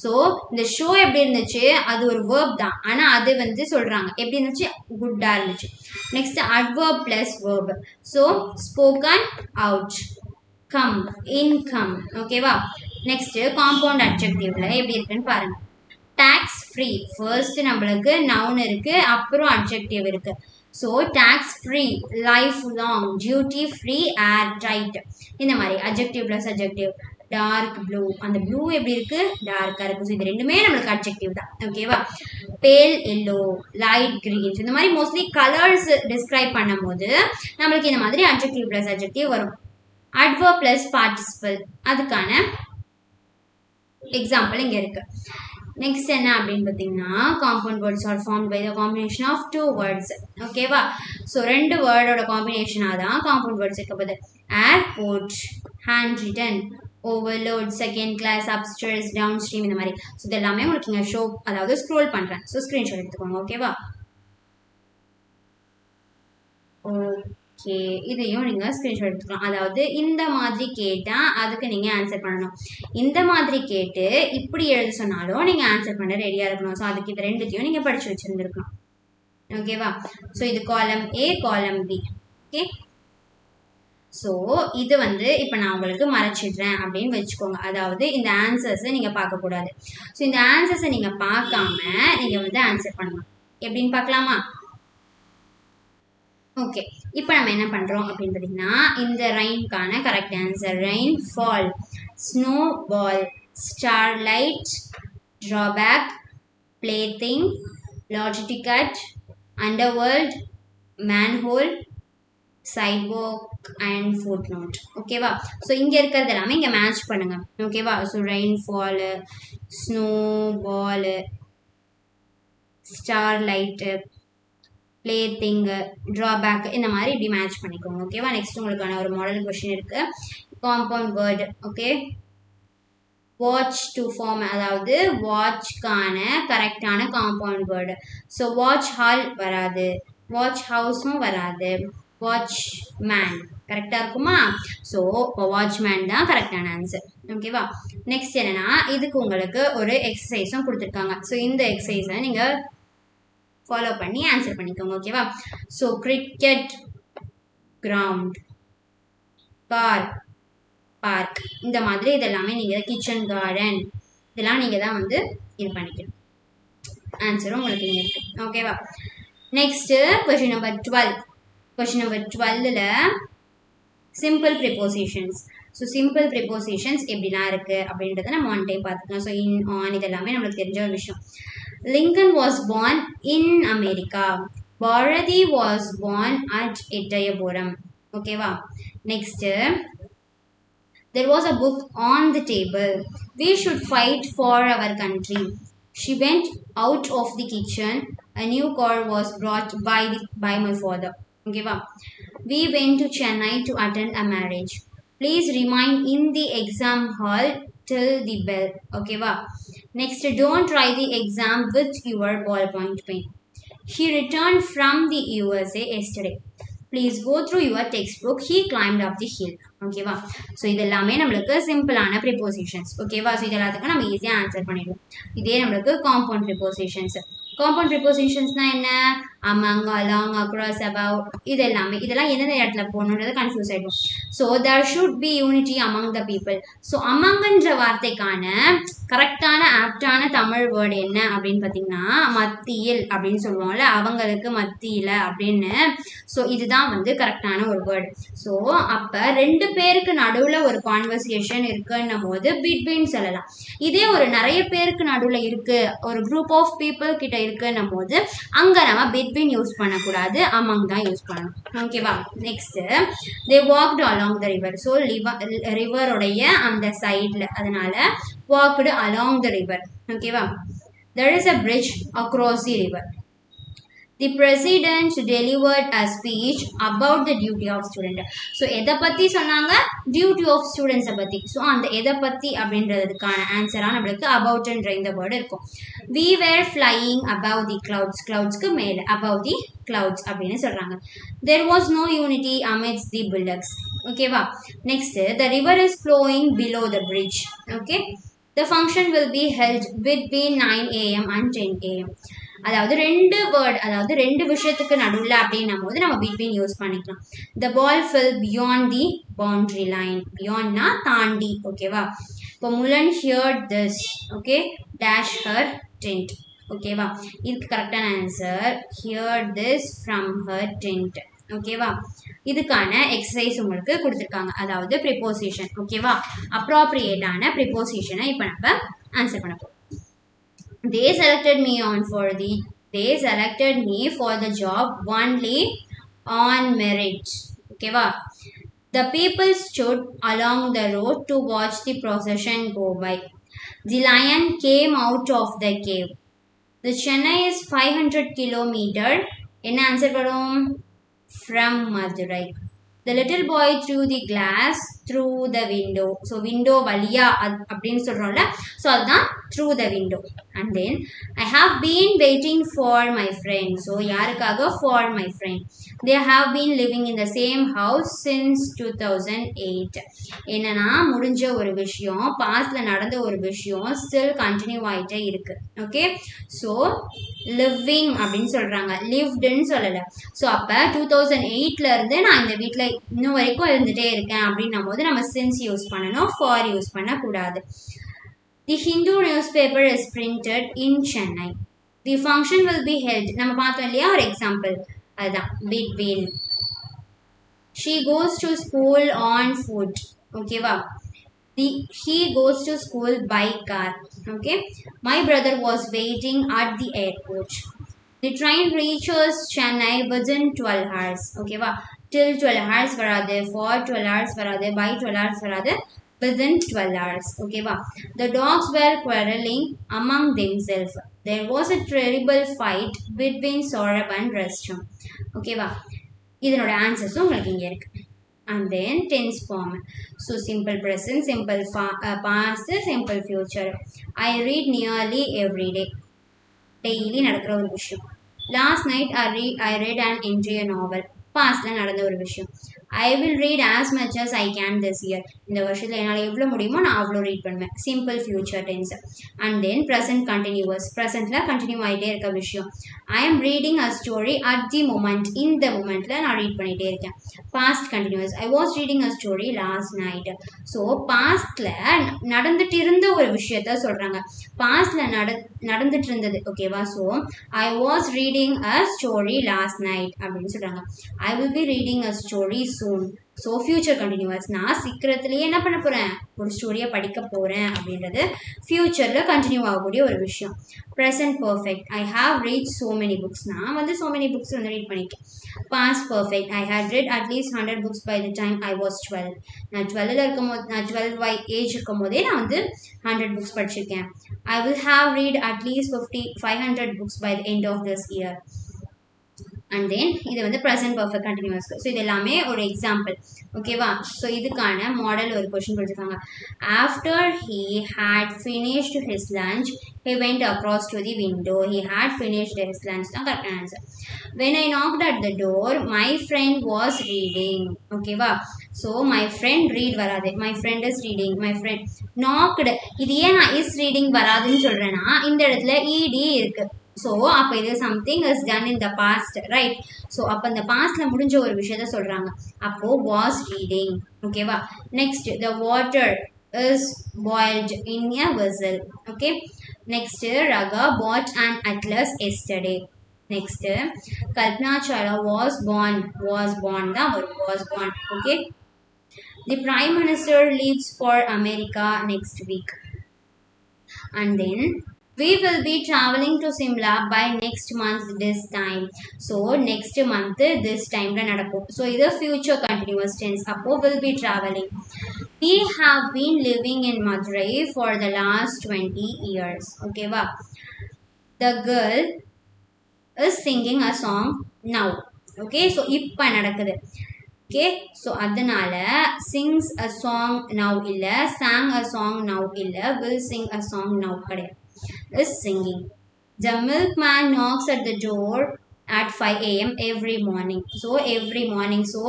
ஸோ இந்த ஷோ எப்படி இருந்துச்சு? அது ஒரு வேர்ப் தான், ஆனா அது வந்து சொல்றாங்க எப்படி இருந்துச்சு? குட்டா இருந்துச்சு. Next adverb plus verb. So spoken out, come, income. ஓகேவா? நெக்ஸ்ட் காம்பவுண்ட் அட்ஜெக்டிவ்ல எப்படி இருக்குன்னு பாருங்க. டாக்ஸ் ஃப்ரீ, ஃபர்ஸ்ட் நம்மளுக்கு நவுன் இருக்கு, அப்புறம் அட்ஜெக்டிவ் இருக்கு. So tax free, life long, duty free, air tight. இந்த மாதிரி adjective plus adjective. Dark blue, அந்த ப்ளூ எப்படி இருக்கு? டார்க்கா இருக்கு. ஸோ இது ரெண்டுமே நம்மளுக்கு அட்ஜெக்டிவ் தான். ஓகேவா? பேல் எல்லோ, லைட் கிரீன், இந்த மாதிரி மோஸ்ட்லி கலர்ஸ் டிஸ்கிரைப் பண்ணும் போது நம்மளுக்கு இந்த மாதிரி அட்ஜெக்டிவ் பிளஸ் அட்ஜெக்டிவ் வரும். அட்வர்ப் பிளஸ் பார்ட்டிசிபிள், அதுக்கான எக்ஸாம்பிள் இங்க இருக்கு. நெக்ஸ்ட் என்ன அப்படின்னு பார்த்தீங்கன்னா compound words are formed by the combination of two words. ஓகேவா? ஸோ ரெண்டு வேர்டோட காம்பினேஷனாக தான் காம்பவுண்ட் வேர்ட்ஸ் இருக்க போகுது. Airport, hand written, overload, second class, upstairs, down stream, இந்த மாதிரி. ஸோ இது எல்லாமே உங்களுக்கு இங்கே ஷோ, அதாவது ஸ்க்ரோல் பண்ணுறேன். ஸோ ஸ்க்ரீன்ஷாட் எடுத்துக்கோங்க. ஓகேவா? ஓகே, இதையும் நீங்கள் ஸ்க்ரீன்ஷாட் எடுத்துக்கலாம். அதாவது இந்த மாதிரி கேட்டால் அதுக்கு நீங்கள் ஆன்சர் பண்ணணும். இந்த மாதிரி கேட்டு இப்படி எழுத சொன்னாலும் நீங்கள் ஆன்சர் பண்ண ரெடியாக இருக்கணும். ஸோ அதுக்கு இது ரெண்டுத்தையும் நீங்கள் படித்து வச்சுருந்துருக்கணும். ஓகேவா? ஸோ இது காலம் ஏ, காலம் பி. ஓகே, ஸோ இது வந்து இப்போ நான் உங்களுக்கு மறைச்சிடுறேன் அப்படின்னு வச்சுக்கோங்க. அதாவது இந்த ஆன்சர்ஸை நீங்கள் பார்க்கக்கூடாது. ஸோ இந்த ஆன்சர்ஸை நீங்கள் பார்க்காம நீங்கள் வந்து ஆன்சர் பண்ணணும். எப்படின்னு பார்க்கலாமா? ஓகே, இப்போ நம்ம என்ன பண்ணுறோம் அப்படின்னு பார்த்தீங்கன்னா இந்த ரைன்கான correct answer rain fall, snow ball, starlight, drawback, plaything, லாஜிட்டி கட், underworld, manhole, sidewalk and foot note. ஓகேவா? ஸோ இங்கே இருக்கிறது எல்லாமே இங்கே மேட்ச் பண்ணுங்க. ஓகேவா? So rain fall, snow ball, star light, play thing, drawback, இந்த மாதிரி இப்படி மேட்ச் பண்ணிக்கோங்க. ஓகேவா? நெக்ஸ்ட் உங்களுக்கான ஒரு மாடல் கொஸ்டின் இருக்கு. Compound word. Okay, watch to form, அதாவது வாட்ச்க்கான கரெக்டான compound word. So watch hall வராது, வாட்ச் ஹவுஸும் வராது, வாட்ச் மேன் கரெக்டாக இருக்குமா? ஸோ இப்போ வாட்ச்மேன் தான் கரெக்டான ஆன்சர். ஓகேவா? நெக்ஸ்ட் என்னன்னா, இதுக்கு உங்களுக்கு ஒரு எக்ஸசைஸும் கொடுத்துருக்காங்க. ஸோ இந்த எக்ஸசைஸை நீங்கள் ஃபாலோ பண்ணி ஆன்சர் பண்ணிக்கோங்க. ஓகேவா? So cricket ground, car park, இந்த மாதிரி இதெல்லாமே நீங்கள் கிச்சன் கார்டன் இதெல்லாம் நீங்கள் தான் வந்து இது பண்ணிக்கணும். ஆன்சரும் உங்களுக்கு இங்கே இருக்கு. ஓகேவா? Next question number 12. Question number 12ல simple prepositions. So simple prepositions எப்படிலாம் இருக்கு அப்படின்றத நம்ம ஒன் டைம் பார்த்துக்கலாம். ஸோ இன், ஆன் இதெல்லாமே நம்மளுக்கு தெரிஞ்ச ஒரு விஷயம். Lincoln was born in America. Bharathi was born at Ettayapuram. ஓகேவா? Next, there was a book on the table. We should fight for our country. She went out of the kitchen. A new car was brought by my father. Okay, wow. We went to Chennai to attend a marriage. Please remain in the exam hall till the bell. Okay, wow. Next, don't write the exam with your ballpoint pen. He returned from the USA yesterday. Please go through your textbook. He climbed up the hill. ஓகேவா? So இது எல்லாமே நம்மளுக்கு சிம்பிளான prepositions. ஓகேவா? So இது எல்லாத்துக்கும் நம்ம ஈஸியாக ஆன்சர் பண்ணிடுவோம். இதே நம்மளுக்கு காம்பவுண்ட் ப்ரிப்போசிஷன்ஸ். காம்பவுண்ட் ப்ரிப்போசிஷன்ஸ்னா என்ன? அமங், அலாங், அக்ராஸ், அபவ், இது எல்லாமே இதெல்லாம் எந்தெந்த இடத்துல போகணுன்றது கன்ஃபியூஸ் ஆகிடும். So there should be unity among the people. So அமங்கன்ற வார்த்தைக்கான கரெக்டான ஆப்டான தமிழ் வேர்டு என்ன அப்படின்னு பார்த்தீங்கன்னா மத்தியில் அப்படின்னு சொல்லுவோம்ல, அவங்களுக்கு மத்தியில் அப்படின்னு. ஸோ இதுதான் வந்து கரெக்டான ஒரு வேர்டு. ஸோ அப்போ ரெண்டு பேருக்கு நடுவில் ஒரு கான்வர்சேஷன் இருக்குன்னும் போது பிட்வீன் சொல்லலாம். இதே ஒரு நிறைய பேருக்கு நடுவில் இருக்கு, ஒரு குரூப் ஆஃப் பீப்புள் கிட்ட இருக்குன்னும் போது அங்கே நம்ம பிட்வீன் யூஸ் பண்ணக்கூடாது, அமங் தான் யூஸ் பண்ணணும். ஓகேவா? Next, they walked along the river. So ரிவருடைய அந்த சைடில், அதனால வாக்டு அலாங் த ரிவர். ஓகேவா? there is a bridge across the river. The president delivered a speech about the duty of student. So எதை பற்றி சொன்னாங்க? டியூட்டி ஆஃப் ஸ்டூடெண்ட்ஸை பற்றி. ஸோ அந்த எதை பற்றி அப்படின்றதுக்கான ஆன்சராக நம்மளுக்கு அபவுட்ன்ற இந்த வேர்டு இருக்கும். we were flying above the clouds. cloudsக்கு மேலே, above the clouds அப்படின்னு சொல்கிறாங்க. there was no unity amidst the bullocks. ஓகேவா? Next, the river is flowing below the bridge. okay, the function will be held between 9 AM and 10 AM. அதாவது ரெண்டு word, அதாவது ரெண்டு விஷயத்துக்கு நடுவில் அப்படின்னும் போது நம்ம பிட்வீன் யூஸ் பண்ணிக்கலாம். The ball fell beyond the boundary line. பியாண்ட்னா தாண்டி. ஓகேவா? இப்போ Mulan heard this. Okay, dash her tent. ஓகேவா? இதுக்கு கரெக்டான answer heard this from her tent. ஓகேவா? இதுக்கான எக்ஸசைஸ் உங்களுக்கு கொடுத்துருக்காங்க, அதாவது ப்ரிப்போசிஷன். ஓகேவா? அப்ராப்ரியேட்டான ப்ரிப்போசிஷனை இப்போ நம்ம ஆன்சர் பண்ண போகிறோம். They selected me for the job only on merit. ஓகேவா? The people stood along the road to watch the procession go by. The lion came out of the cave. The Chennai is 500 kilometer. என்ன answer வரும்? From Madurai. The little boy threw the glass through the window. So window வழியா அப்படின்னு சொல்றோம்ல, so அதுதான் through the window. And then I have been waiting for my friend. So யாருக்காக? For my friend. They have been living in the same house since 2008. என்னன்னா முடிஞ்ச ஒரு விஷயம், பாஸ்ட்ல நடந்த ஒரு விஷயம் ஸ்டில் கண்டினியூ ஆகிட்டே இருக்கு. ஓகே, ஸோ லிவிங் அப்படின்னு சொல்றாங்க, லிவ்டுன்னு சொல்லலை. ஸோ அப்போ 2008ல இருந்து நான் இந்த வீட்டில் இன்னும் வரைக்கும் இருந்துகிட்டே இருக்கேன் அப்படின்னும் போது நம்ம சின்ஸ் யூஸ் பண்ணணும், ஃபார் யூஸ் பண்ணக்கூடாது. The Hindu news paper is printed in Chennai. The function will be held. நம்ம பார்த்தோம் இல்லையா ஒரு எக்ஸாம்பிள், அதுதான் between. She goes to school on foot. ஓகேவா? he goes to school by car. Okay, my brother was waiting at the airport. The train reaches Chennai within 12 hours. Okay, till 12 hours வராது, for 12 hours வராது, by 12 hours வராது, within 12 hours. Okay, wow. The dogs were quarreling among themselves. There was a terrible fight between Saurabh and Rustum. Okay, wow. இதனோட answers உங்களுக்கு இங்க இருக்கு. And then tense form. So simple present, simple past, simple future. I read nearly every day. Daily நடக்கிற ஒரு விஷயம். Last night I read an entry a novel. பாஸ்ட்ல நடந்த ஒரு விஷயம். I will read as much as I can this year. இந்த வருஷத்துல என்னால் எவ்வளோ முடியுமோ நான் அவ்வளோ ரீட் பண்ணுவேன். Simple future tense. And then present continuous. ப்ரெசென்ட்ல கண்டினியூ ஆகிட்டே இருக்க விஷயம். I am reading a story at the moment. இந்த மொமெண்ட்ல நான் ரீட் பண்ணிட்டே இருக்கேன். Past continuous. I was reading a story last night. So பாஸ்ட்ல நடந்துட்டு இருந்த ஒரு விஷயத்த சொல்றாங்க. பாஸ்ட்ல நடந்துட்டு இருந்தது. ஓகேவா? So I was reading a story last night அப்படின்னு சொல்றாங்க. I will be reading a story soon. So future continuous. நான் சீக்கிரத்திலேயே என்ன பண்ண போகிறேன், ஒரு ஸ்டோரியை படிக்க போகிறேன் அப்படின்றது ஃபியூச்சரில் கண்டினியூ ஆகக்கூடிய ஒரு விஷயம். Present perfect. I have read so many books. நான் வந்து ஸோ மெனி புக்ஸ் வந்து ரீட் பண்ணியிருக்கேன். Past perfect. I had read at least 100 books by the time I was 12. நான் 12 இருக்கும் போது, நான் 12 ஏஜ் இருக்கும் போதே நான் வந்து 100 புக்ஸ் படிச்சிருக்கேன். I will have read at least 500 books by the end of this year. And then இது வந்து ப்ரெசன்ட் பர்ஃபெக்ட் கண்டினியூஸ். ஸோ இது எல்லாமே ஒரு எக்ஸாம்பிள். ஓகேவா? ஸோ இதுக்கான மாடல் ஒரு கொஸ்டின் கொடுத்துருக்காங்க. After he had finished his lunch he went across to the window. He had finished his lunch. தான் கரெக்டான answer. When I knocked at the door, my friend was reading. ஓகேவா? So my friend read வராது. My friend is reading. My friend knocked. இது ஏன் நான் is reading வராதுன்னு சொல்றேன்னா இந்த இடத்துல ed இருக்கு. ஸோ அப்போ இது something is done in the past, right? So அப்போ இந்த பாஸ்ட்ல முடிஞ்ச ஒரு விஷயத்த சொல்றாங்க. அப்போ வாஸ் ரீடிங். ஓகேவா? Next the water is boiled in a vessel. Okay. Next Raghu bought and atlas yesterday. Next Kalpana Chawla was born தான் வரும். Was born. Okay. The prime minister leaves for America next week. And then we will be traveling to Simla by next month this time. So next month this time la nadapom. So இது future continuous tense. அப்போ will be traveling. We have been living in Madurai for the last 20 years. Okay va? The girl is singing a song now. Okay, so இப்ப நடக்குது. Okay, so அதனால sings a song now இல்ல, sang a song now இல்ல, will sing a song now கிடையாது. Is singing. The milkman knocks at the door at 5 a.m. every morning. So every morning. So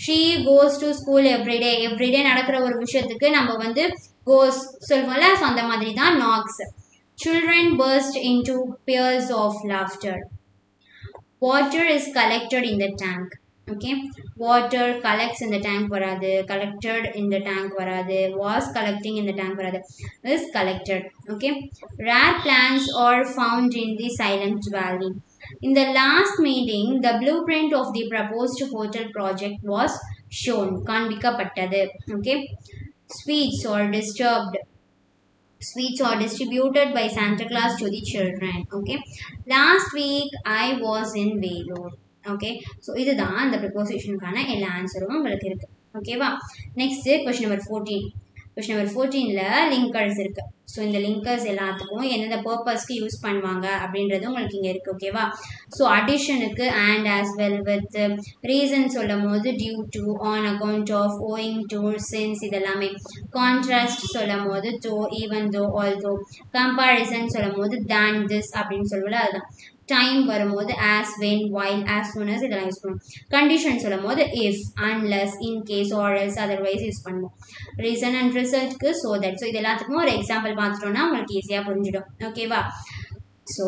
she goes to school every day. Every day நடக்கிற ஒரு விஷயத்துக்கு நம்ம வந்து goes சொல்வோம்ல, so அந்த மாதிரி தான் knocks. Children burst into peals of laughter. Water is collected in the tank. Okay, water collects in the tank varadu, collected in the tank varadu, was collecting in the tank varadu, is collected. Okay, rare plants are found in the Silent Valley. In the last meeting, the blueprint of the proposed hotel project was shown. Kanvikapattadu. Okay, sweets are distributed by Santa Claus to the children. Okay, last week I was in Vellore. Okay, so இதுதான் அந்த ப்ரிப்போசிஷனுக்கான எல்லா ஆன்சரும் உங்களுக்கு இருக்கு. ஓகேவா? Next question number 14. Question number 14ல் linkers இருக்கு. ஸோ இந்த லிங்கர்ஸ் எல்லாத்துக்கும் எந்தெந்த பர்பஸ்க்கு யூஸ் பண்ணுவாங்க அப்படின்றது உங்களுக்கு இங்கே இருக்கு. ஓகேவா? ஸோ அடிஷனுக்கு and as well with, reason சொல்லும் போது due to, on account of, owing to, since இதெல்லாமே. கான்ட்ராஸ்ட் சொல்லும் போது தோ, ஈவன் தோ, ஆல்தோ. கம்பாரிசன் சொல்லும் போது தேன், திஸ் அப்படின்னு சொல்லுவோம்ல, அதுதான். டைம் வரும்போது as, when, while, as soon as இதெல்லாம் யூஸ் பண்ணுவோம். கண்டிஷன் சொல்லும் போது if, unless, in case, or else, otherwise use பண்ணுவோம். ரீசன் அண்ட் ரிசல்ட்க்கு so that. ஸோ இது எல்லாத்துக்கும் ஒரு எக்ஸாம்பிள் பார்த்துட்டோம்னா உங்களுக்கு ஈஸியாக புரிஞ்சிடும். ஓகேவா? So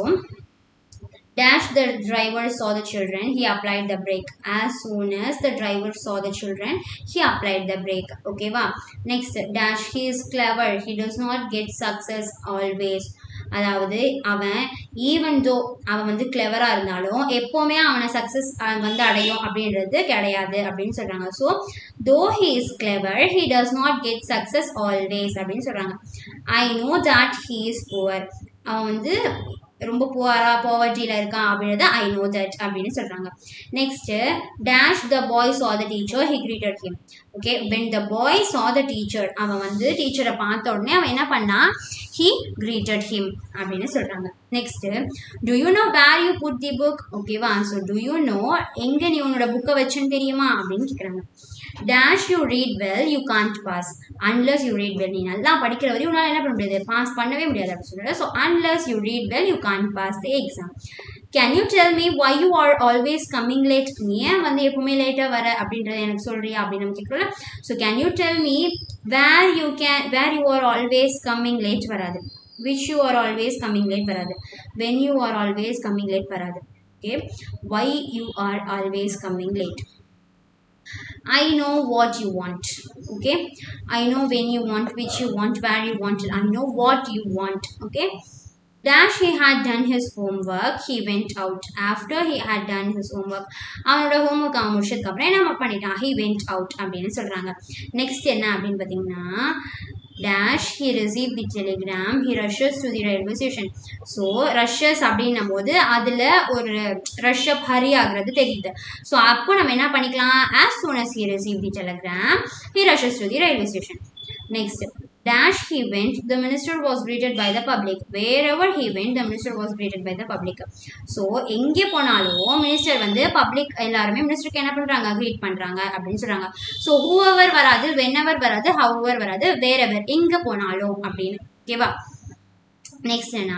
dash the driver saw the children, he applied the brake. As soon as the driver saw the children, he applied the brake. ஓகேவா? Next dash he is clever, he does not get success always. அதாவது அவன் even though அவன் வந்து கிளவரா இருந்தாலும் எப்போவுமே அவனை success வந்து அடையும் அப்படின்றது கிடையாது அப்படின்னு சொல்றாங்க. So though he is clever, he does not get success always அப்படின்னு சொல்றாங்க. I know that he is poor, அவன் வந்து ரொம்ப povertyல இருக்கான் அப்படின்றத I know that அப்படின்னு சொல்றாங்க. Next dash the boy saw the teacher he greeted him. Okay, when the boy saw the teacher, அவன் வந்து டீச்சரை பார்த்த உடனே அவன் என்ன பண்ணா, he greeted him அப்படின்னு சொல்றாங்க. Next do you know where you put the book? ஓகேவா, so do you know எங்க நீ உன்னோட புக்கை வச்சுன்னு தெரியுமா அப்படின்னு கேக்குறாங்க. dash you read well you can't pass unless you read well. நீ நல்லா படிக்கிற வரையும் உன்னால என்ன பண்ண முடியாது, பாஸ் பண்ணவே முடியாது அப்படின்னு சொல்றாங்க. so unless you read well you can't pass the exam. can you tell me why you are always coming late? நீ ஏன் வந்து எப்பவுமே லேட்டா வர அப்படின்றத எனக்கு சொல்றியா அப்படின்னு நம்ம கேட்கறோம்ல. so can you tell me where you are always coming late வராது, which you are always coming late வராது, when you are always coming late வராது. okay, why you are always coming late. I know what you want. Okay, I know when you want, which you want, where you want. I know what you want. Okay, dash he had done his homework he went out. after he had done his homework, அவனோட homework அவன் முடிச்சதுக்கு அப்புறம் என்ன பண்ணிட்டான், he went out அப்படின்னு சொல்றாங்க. Next என்ன அப்படின்னு பார்த்தீங்கன்னா dash he received the telegram he rushes to the railway station. so rushes அப்படின்னும் போது அதுல ஒரு rush up hurry ஆகுறது தெரியுது. so அப்போ நம்ம என்ன பண்ணிக்கலாம், as soon as he received the telegram he rushes to the railway station. next dash he went the minister was greeted by the public. wherever he went the minister was greeted by the public. so எங்கே போனாலும் minister வந்து public எல்லாருமே மினிஸ்டருக்கு என்ன பண்றாங்க, greet பண்றாங்க அப்படின்னு சொல்றாங்க. so whoever வராது, whenever வராது, however வராது, wherever எங்க போனாலும் அப்படின்னு. ஓகேவா, நெக்ஸ்ட் என்ன,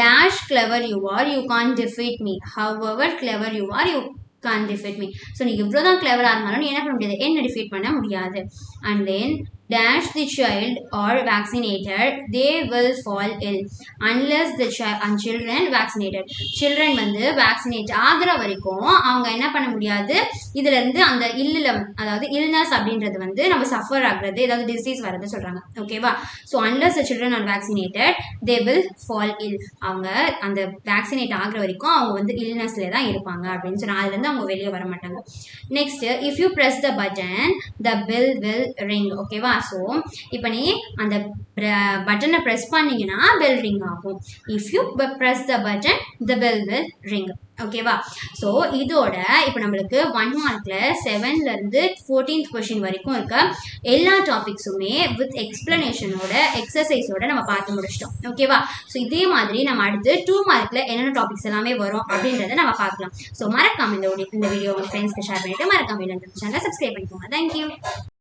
dash clever you are you can't defeat me. however clever you are you can't defeat me. so நீ எவ்வளவுதான் கிளவரா இருந்தாலும் நீ என்ன பண்ண முடியாது, என்ன டிஃபீட் பண்ண முடியாது. and then dash the child are vaccinated they will fall ill unless the children vaccinated. children வந்து vaccinate ஆகுற வரைக்கும் அவங்க என்ன பண்ண முடியாது, இதுல இருந்து அந்த இல்ல அதாவது illness அப்படின்றது வந்து நம்ம சஃபர் ஆகுறது, ஏதாவது டிசீஸ் வரது சொல்றாங்க. ஓகேவா, so unless the children are vaccinated they will fall ill. அவங்க அந்த வேக்சினேட் ஆகுற வரைக்கும் அவங்க வந்து இல்னஸ்ல தான் இருப்பாங்க அப்படின்னு சொன்னா அதுல இருந்து அவங்க வெளியே வர மாட்டாங்க. Next if you press the button the bell will ring. ஓகேவா, ஸோ இப்போ நீ அந்த பட்டனை ப்ரெஸ் பண்ணீங்கன்னா பெல் ரிங் ஆகும். If you press the button the bell will ring. ஓகேவா, ஸோ இதோட இப்போ நம்மளுக்கு 1 மார்க்ல 7ல இருந்து 14th கொஸ்டின் வரைக்கும் இருக்க எல்லா டாபிக்ஸுமே வித் எக்ஸ்பிளனேஷனோட எக்ஸசைஸோட நம்ம பார்த்து முடிச்சிட்டோம். ஓகேவா, ஸோ இதே மாதிரி நம்ம அடுத்து 2 மார்க்ல என்னென்ன டாபிக்ஸ் எல்லாமே வரும் அப்படின்றத நம்ம பார்க்கலாம். ஸோ மறக்காம இந்த வீடியோ உங்க ஃப்ரெண்ட்ஸ்க்கு ஷேர் பண்ணிட்டு மறக்காம இந்த சேனலை சப்ஸ்கிரைப் பண்ணிக்கோங்க. தேங்க்யூ.